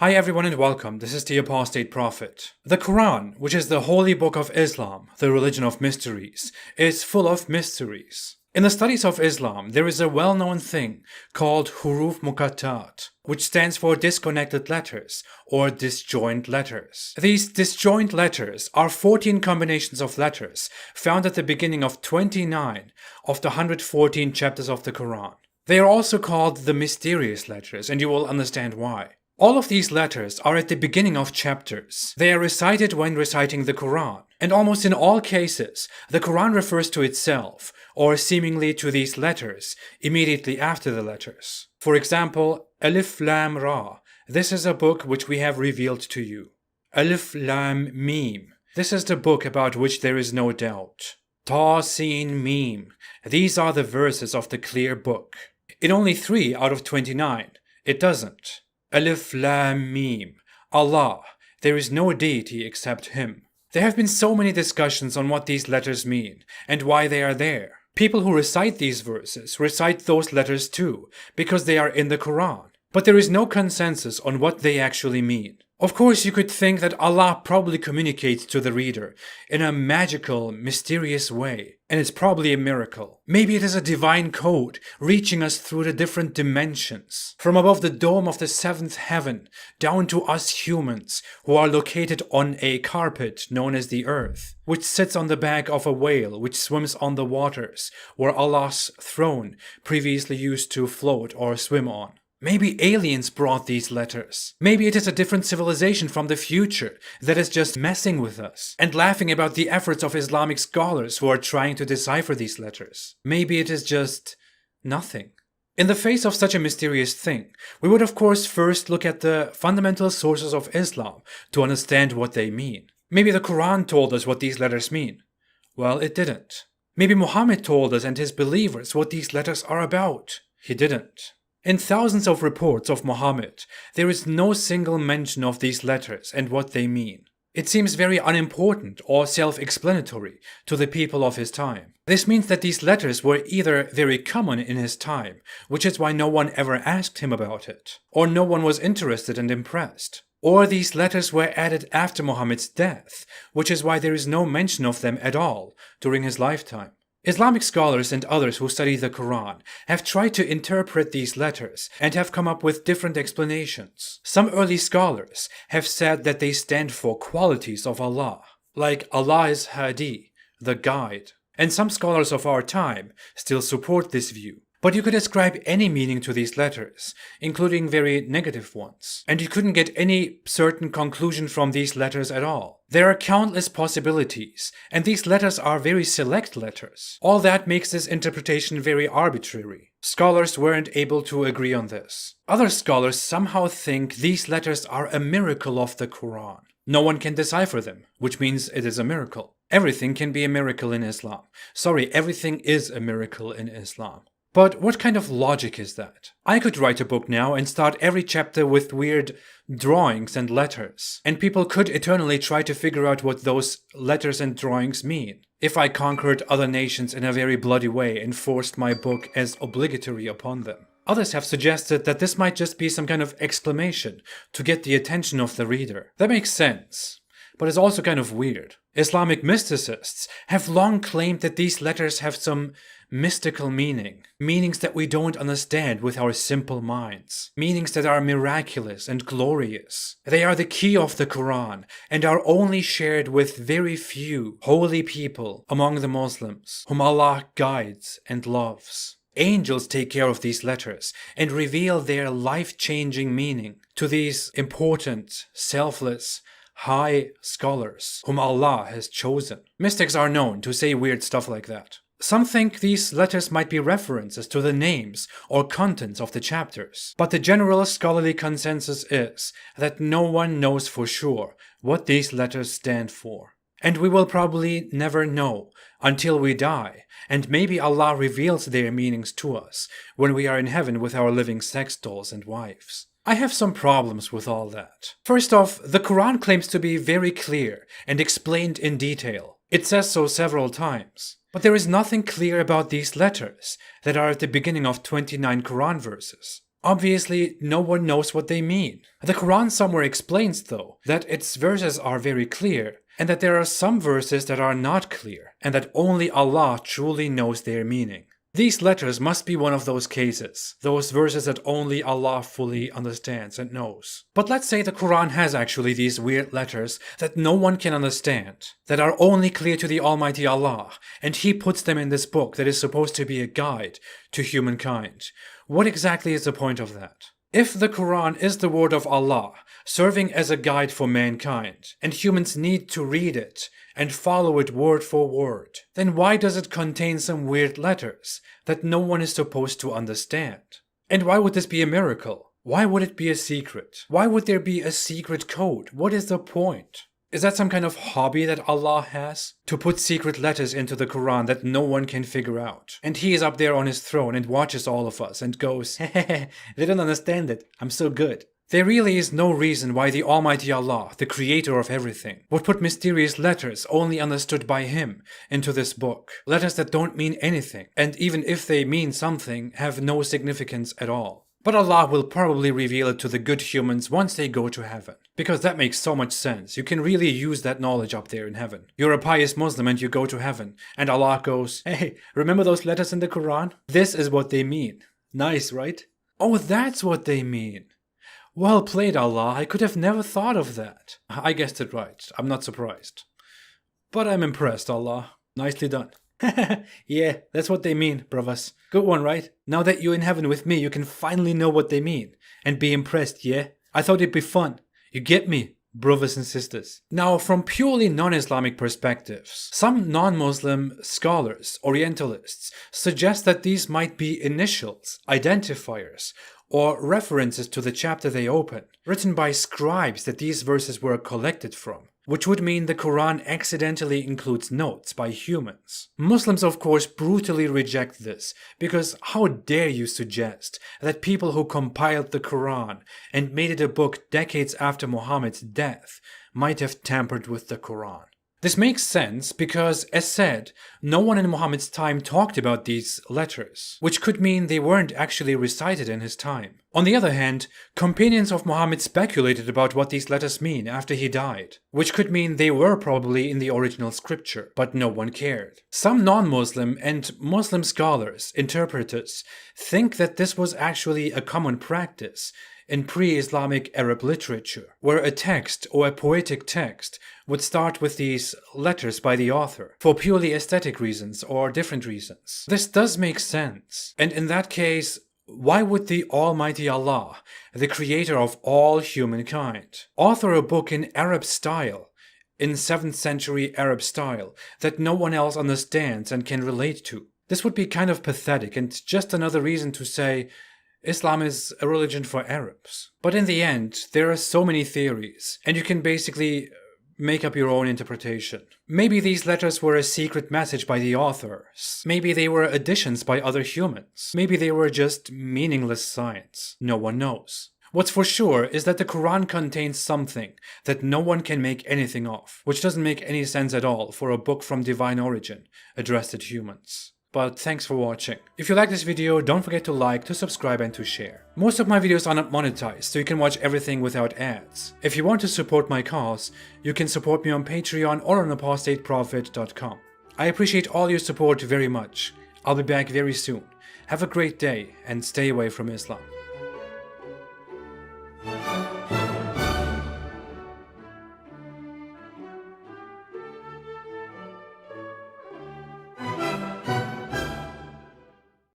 Hi everyone and welcome, this is the Apostate Prophet. The Quran, which is the holy book of Islam, the religion of mysteries, is full of mysteries. In the studies of Islam, there is a well-known thing called huruf muqattat, which stands for disconnected letters or disjoint letters. These disjoint letters are 14 combinations of letters found at the beginning of 29 of the 114 chapters of the Quran. They are also called the mysterious letters, and you will understand why. All of these letters are at the beginning of chapters. They are recited when reciting the Quran, and almost in all cases, the Quran refers to itself, or seemingly to these letters, immediately after the letters. For example, Alif Lam Ra, this is a book which we have revealed to you. Alif Lam Mim, this is the book about which there is no doubt. Ta Sin Mim, these are the verses of the clear book. In only 3 out of 29, it doesn't. Alif Lam Mim, Allah, there is no deity except Him. There have been so many discussions on what these letters mean and why they are there. People who recite these verses recite those letters too, because they are in the Quran. But there is no consensus on what they actually mean. Of course, you could think that Allah probably communicates to the reader in a magical, mysterious way, and it's probably a miracle. Maybe it is a divine code reaching us through the different dimensions, from above the dome of the 7th heaven down to us humans who are located on a carpet known as the earth, which sits on the back of a whale which swims on the waters where Allah's throne previously used to float or swim on. Maybe aliens brought these letters. Maybe it is a different civilization from the future that is just messing with us and laughing about the efforts of Islamic scholars who are trying to decipher these letters. Maybe it is just nothing. In the face of such a mysterious thing, we would of course first look at the fundamental sources of Islam to understand what they mean. Maybe the Quran told us what these letters mean. Well, it didn't. Maybe Muhammad told us and his believers what these letters are about. He didn't. In thousands of reports of Muhammad, there is no single mention of these letters and what they mean. It seems very unimportant or self-explanatory to the people of his time. This means that these letters were either very common in his time, which is why no one ever asked him about it, or no one was interested and impressed. Or these letters were added after Muhammad's death, which is why there is no mention of them at all during his lifetime. Islamic scholars and others who study the Quran have tried to interpret these letters and have come up with different explanations. Some early scholars have said that they stand for qualities of Allah, like Allah is Hadi, the guide. And some scholars of our time still support this view. But you could ascribe any meaning to these letters, including very negative ones. And you couldn't get any certain conclusion from these letters at all. There are countless possibilities, and these letters are very select letters. All that makes this interpretation very arbitrary. Scholars weren't able to agree on this. Other scholars somehow think these letters are a miracle of the Quran. No one can decipher them, which means it is a miracle. Everything can be a miracle in Islam. Sorry, everything is a miracle in Islam. But what kind of logic is that? I could write a book now and start every chapter with weird drawings and letters, and people could eternally try to figure out what those letters and drawings mean. If I conquered other nations in a very bloody way and forced my book as obligatory upon them. Others have suggested that this might just be some kind of exclamation to get the attention of the reader. That makes sense, but it's also kind of weird. Islamic mysticists have long claimed that these letters have some mystical meanings that we don't understand with our simple minds, meanings that are miraculous and glorious. They are the key of the Quran and are only shared with very few holy people among the Muslims, whom Allah guides and loves. Angels take care of these letters and reveal their life-changing meaning to these important, selfless, high scholars whom Allah has chosen. Mystics are known to say weird stuff like that. Some think these letters might be references to the names or contents of the chapters, but the general scholarly consensus is that no one knows for sure what these letters stand for. And we will probably never know until we die, and maybe Allah reveals their meanings to us when we are in heaven with our living sex dolls and wives. I have some problems with all that. First off, the Quran claims to be very clear and explained in detail. It says so several times. But there is nothing clear about these letters that are at the beginning of 29 Quran verses. Obviously, no one knows what they mean. The Quran somewhere explains, though, that its verses are very clear, and that there are some verses that are not clear, and that only Allah truly knows their meaning. These letters must be one of those cases, those verses that only Allah fully understands and knows. But let's say the Quran has actually these weird letters that no one can understand, that are only clear to the Almighty Allah, and He puts them in this book that is supposed to be a guide to humankind. What exactly is the point of that? If the Quran is the word of Allah, serving as a guide for mankind, and humans need to read it and follow it word for word, then why does it contain some weird letters that no one is supposed to understand? And why would this be a miracle? Why would it be a secret? Why would there be a secret code? What is the point? Is that some kind of hobby that Allah has? To put secret letters into the Quran that no one can figure out. And He is up there on His throne and watches all of us and goes, hehehe, they don't understand it, I'm so good. There really is no reason why the Almighty Allah, the creator of everything, would put mysterious letters only understood by Him into this book. Letters that don't mean anything, and even if they mean something, have no significance at all. But Allah will probably reveal it to the good humans once they go to heaven. Because that makes so much sense. You can really use that knowledge up there in heaven. You're a pious Muslim and you go to heaven, and Allah goes, hey, remember those letters in the Quran? This is what they mean. Nice, right? Oh, that's what they mean. Well played, Allah. I could have never thought of that. I guessed it right. I'm not surprised. But I'm impressed, Allah. Nicely done. Yeah, that's what they mean, brothers. Good one, right? Now that you're in heaven with me, you can finally know what they mean. And be impressed, yeah? I thought it'd be fun. You get me, brothers and sisters. Now, from purely non-Islamic perspectives, some non-Muslim scholars, Orientalists, suggest that these might be initials, identifiers, or references to the chapter they open, written by scribes that these verses were collected from, which would mean the Quran accidentally includes notes by humans. Muslims, of course, brutally reject this, because how dare you suggest that people who compiled the Quran and made it a book decades after Muhammad's death might have tampered with the Quran? This makes sense because, as said, no one in Muhammad's time talked about these letters, which could mean they weren't actually recited in his time. On the other hand, companions of Muhammad speculated about what these letters mean after he died, which could mean they were probably in the original scripture, but no one cared. Some non-Muslim and Muslim scholars, interpreters, think that this was actually a common practice in pre-Islamic Arab literature, where a text or a poetic text would start with these letters by the author, for purely aesthetic reasons or different reasons. This does make sense, and in that case, why would the Almighty Allah, the creator of all humankind, author a book in Arab style, in 7th century Arab style, that no one else understands and can relate to? This would be kind of pathetic and just another reason to say, Islam is a religion for Arabs. But in the end, there are so many theories, and you can basically make up your own interpretation. Maybe these letters were a secret message by the authors. Maybe they were additions by other humans. Maybe they were just meaningless signs. No one knows. What's for sure is that the Quran contains something that no one can make anything of, which doesn't make any sense at all for a book from divine origin addressed at humans. But thanks for watching. If you like this video, don't forget to like, to subscribe and to share. Most of my videos are not monetized, so you can watch everything without ads. If you want to support my cause, you can support me on Patreon or on apostateprofit.com. I appreciate all your support very much. I'll be back very soon. Have a great day and stay away from Islam.